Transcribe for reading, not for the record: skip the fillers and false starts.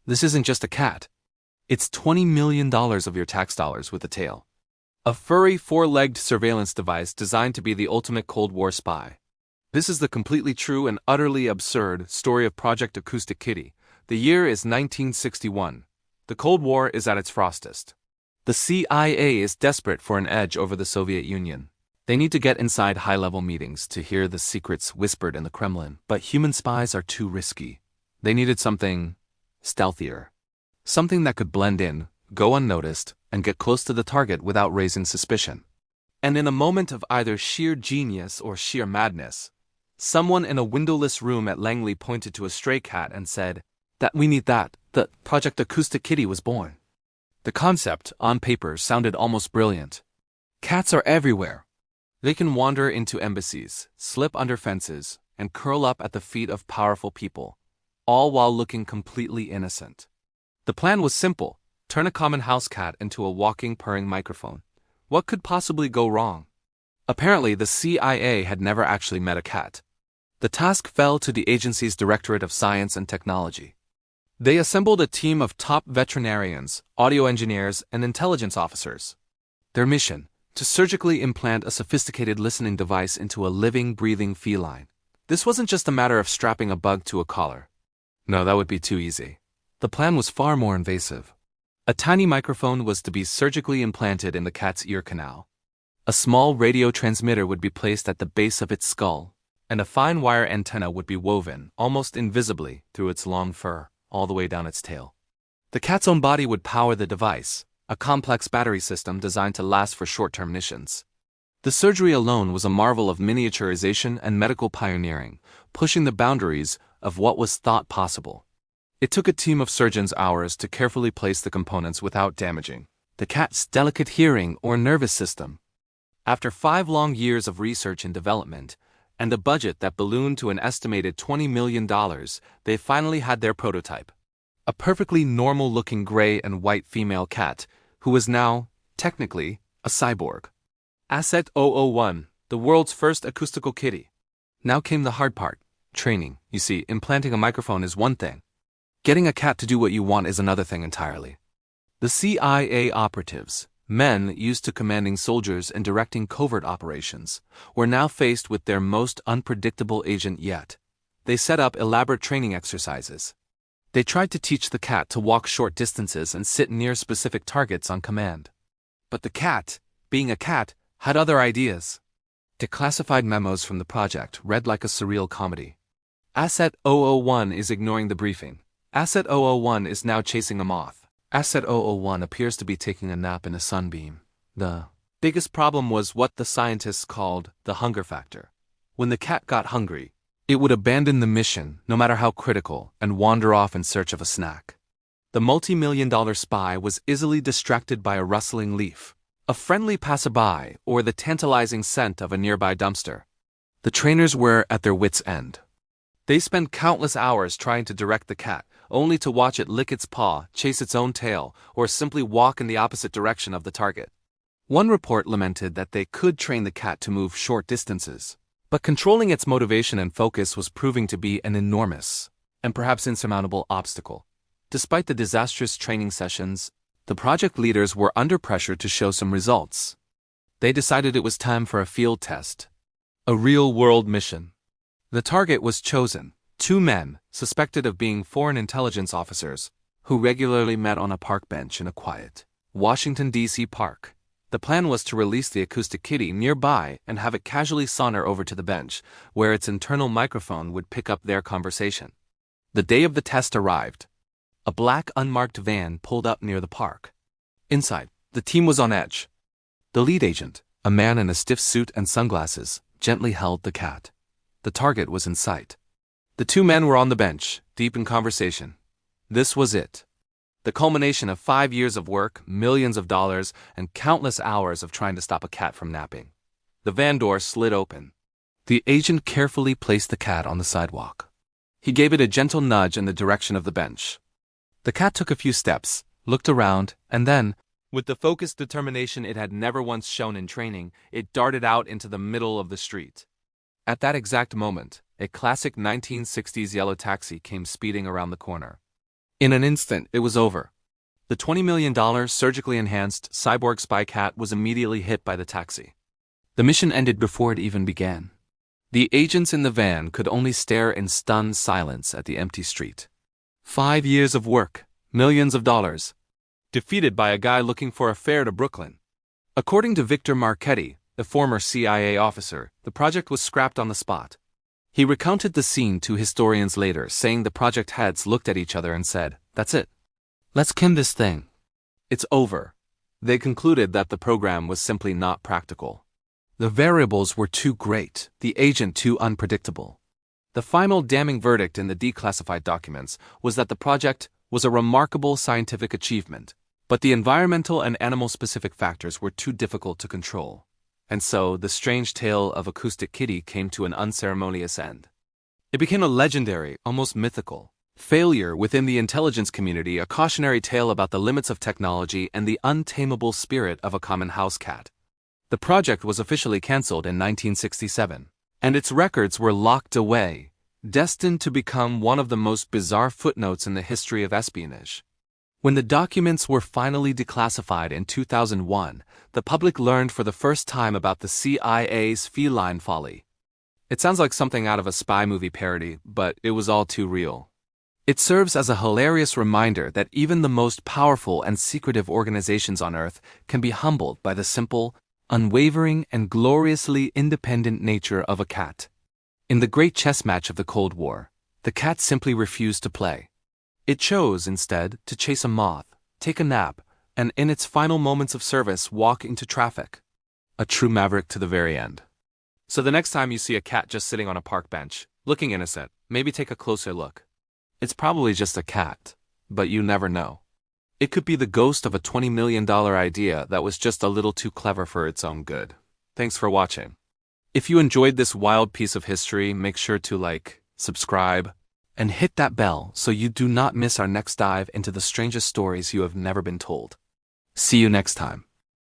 This isn't just a cat. It's $20 million of your tax dollars with a tail. A furry, four-legged surveillance device designed to be the ultimate Cold War spy. This is the completely true and utterly absurd story of Project Acoustic Kitty. The year is 1961. The Cold War is at its frostest. The CIA is desperate for an edge over the Soviet Union. They need to get inside high-level meetings to hear the secrets whispered in the Kremlin, but human spies are too risky. They needed something stealthier. Something that could blend in, go unnoticed, and get close to the target without raising suspicion. And in a moment of either sheer genius or sheer madness, someone in a windowless room at Langley pointed to a stray cat and said, "That we need that." The Project Acoustic Kitty was born. The concept, on paper, sounded almost brilliant. Cats are everywhere. They can wander into embassies, slip under fences, and curl up at the feet of powerful people, all while looking completely innocent. The plan was simple: turn a common house cat into a walking, purring microphone. What could possibly go wrong? Apparently, the CIA had never actually met a cat. The task fell to the agency's Directorate of Science and Technology. They assembled a team of top veterinarians, audio engineers, and intelligence officers. Their mission: to surgically implant a sophisticated listening device into a living, breathing feline. This wasn't just a matter of strapping a bug to a collar. No, that would be too easy. The plan was far more invasive. A tiny microphone was to be surgically implanted in the cat's ear canal. A small radio transmitter would be placed at the base of its skull, and a fine wire antenna would be woven, almost invisibly, through its long fur, all the way down its tail. The cat's own body would power the device, a complex battery system designed to last for short-term missions. The surgery alone was a marvel of miniaturization and medical pioneering, pushing the boundaries of what was thought possible. It took a team of surgeons hours to carefully place the components without damaging the cat's delicate hearing or nervous system. After 5 long years of research and development, and a budget that ballooned to an estimated $20 million, they finally had their prototype. A perfectly normal-looking gray and white female cat, who was now, technically, a cyborg. Asset 001, the world's first acoustical kitty. Now came the hard part: training. You see, implanting a microphone is one thing. Getting a cat to do what you want is another thing entirely. The CIA operatives, men used to commanding soldiers and directing covert operations, were now faced with their most unpredictable agent yet. They set up elaborate training exercises. They tried to teach the cat to walk short distances and sit near specific targets on command. But the cat, being a cat, had other ideas. Declassified memos from the project read like a surreal comedy. Asset 001 is ignoring the briefing. Asset 001 is now chasing a moth. Asset 001 appears to be taking a nap in a sunbeam. The biggest problem was what the scientists called the hunger factor. When the cat got hungry, it would abandon the mission, no matter how critical, and wander off in search of a snack. The multi-million-dollar spy was easily distracted by a rustling leaf, a friendly passerby, or the tantalizing scent of a nearby dumpster. The trainers were at their wits' end. They spent countless hours trying to direct the cat, only to watch it lick its paw, chase its own tail, or simply walk in the opposite direction of the target. One report lamented that they could train the cat to move short distances, but controlling its motivation and focus was proving to be an enormous, and perhaps insurmountable, obstacle. Despite the disastrous training sessions, the project leaders were under pressure to show some results. They decided it was time for a field test, a real-world mission. The target was chosen: 2 men, suspected of being foreign intelligence officers, who regularly met on a park bench in a quiet Washington, D.C. park. The plan was to release the acoustic kitty nearby and have it casually saunter over to the bench, where its internal microphone would pick up their conversation. The day of the test arrived. A black, unmarked van pulled up near the park. Inside, the team was on edge. The lead agent, a man in a stiff suit and sunglasses, gently held the cat. The target was in sight. The 2 men were on the bench, deep in conversation. This was it. The culmination of 5 years of work, millions of dollars, and countless hours of trying to stop a cat from napping. The van door slid open. The agent carefully placed the cat on the sidewalk. He gave it a gentle nudge in the direction of the bench. The cat took a few steps, looked around, and then, with the focused determination it had never once shown in training, it darted out into the middle of the street. At that exact moment, a classic 1960s yellow taxi came speeding around the corner. In an instant, it was over. The $20 million surgically enhanced cyborg spy cat was immediately hit by the taxi. The mission ended before it even began. The agents in the van could only stare in stunned silence at the empty street. 5 years of work, millions of dollars, defeated by a guy looking for a fare to Brooklyn. According to Victor Marchetti, a former CIA officer, the project was scrapped on the spot. He recounted the scene to historians later, saying the project heads looked at each other and said, "That's it. Let's kim this thing. It's over." They concluded that the program was simply not practical. The variables were too great, the agent too unpredictable. The final damning verdict in the declassified documents was that the project was a remarkable scientific achievement, but the environmental and animal-specific factors were too difficult to control. And so, the strange tale of Acoustic Kitty came to an unceremonious end. It became a legendary, almost mythical, failure within the intelligence community, a cautionary tale about the limits of technology and the untamable spirit of a common house cat. The project was officially cancelled in 1967, and its records were locked away, destined to become one of the most bizarre footnotes in the history of espionage. When the documents were finally declassified in 2001, the public learned for the first time about the CIA's feline folly. It sounds like something out of a spy movie parody, but it was all too real. It serves as a hilarious reminder that even the most powerful and secretive organizations on Earth can be humbled by the simple, unwavering, and gloriously independent nature of a cat. In the great chess match of the Cold War, the cat simply refused to play. It chose, instead, to chase a moth, take a nap, and in its final moments of service walk into traffic. A true maverick to the very end. So the next time you see a cat just sitting on a park bench, looking innocent, maybe take a closer look. It's probably just a cat, but you never know. It could be the ghost of a $20 million idea that was just a little too clever for its own good. Thanks for watching. If you enjoyed this wild piece of history, make sure to like, subscribe, and hit that bell so you do not miss our next dive into the strangest stories you have never been told. See you next time.